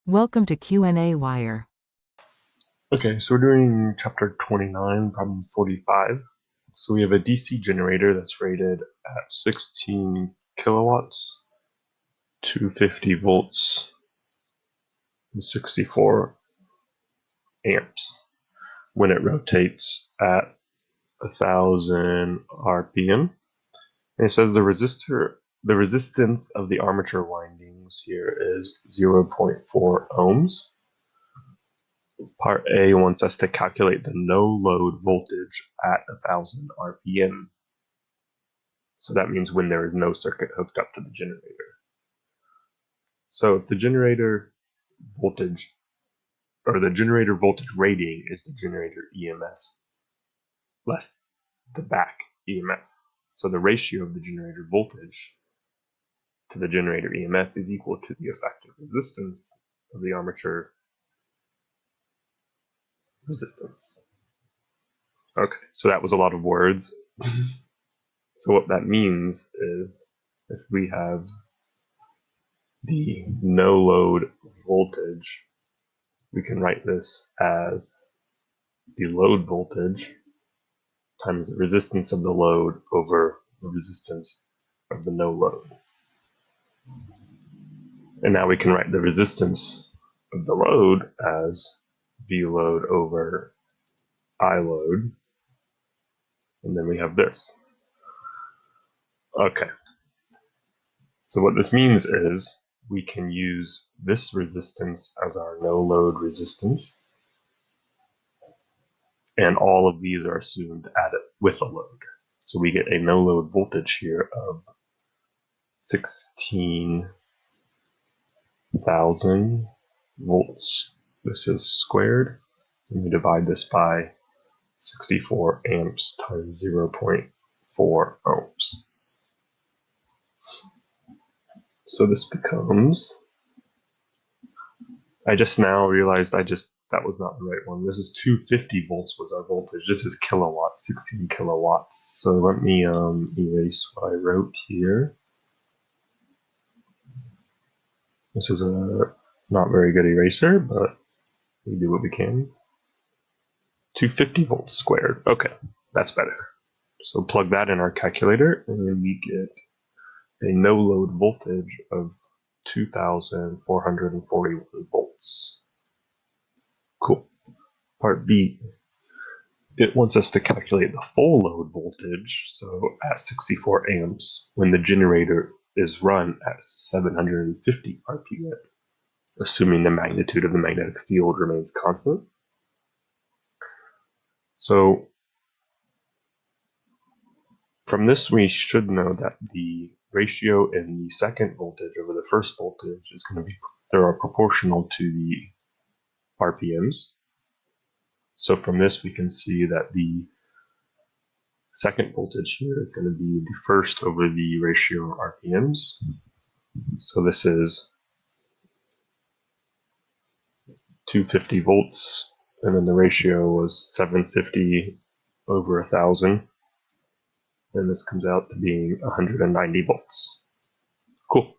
Welcome to qnawire. Okay, so we're doing chapter 29, problem 45. So we have a DC generator that's rated at 16 kilowatts, 250 volts, and 64 amps when it rotates at 1000 RPM. And it says the resistance of the armature windings here is 0.4 ohms. Part A wants us to calculate the no-load voltage at 1000 RPM. So that means when there is no circuit hooked up to the generator. So if the generator voltage, or the generator voltage rating is the generator EMF less the back EMF. So the ratio of the generator voltage to the generator EMF is equal to the effective resistance of the armature resistance. Okay, so that was a lot of words. So what that means is if we have the no load voltage, we can write this as the load voltage times the resistance of the load over the resistance of the no load. And now we can write the resistance of the load as V load over I load. And then we have this. Okay. So what this means is we can use this resistance as our no load resistance. And all of these are assumed at it with a load. So we get a no load voltage here of 16,000 volts. This is squared, and we divide this by 64 amps times 0.4 ohms. So this becomes, I just now realized that was not the right one. This is 250 volts was our voltage. This is kilowatts, 16 kilowatts. So let me erase what I wrote here. This is a not very good eraser, but we do what we can. 250 volts squared. Okay, that's better. So plug that in our calculator, and we get a no-load voltage of 2,441 volts. Cool. Part B. It wants us to calculate the full load voltage, so at 64 amps, when the generator is run at 750 RPM, assuming the magnitude of the magnetic field remains constant. So from this, we should know that the ratio in the second voltage over the first voltage is going to be, they are proportional to the RPMs. So from this, we can see that the second voltage here is going to be the first over the ratio of RPMs. So this is 250 volts, and then the ratio was 750 over 1000. And this comes out to being 190 volts. Cool.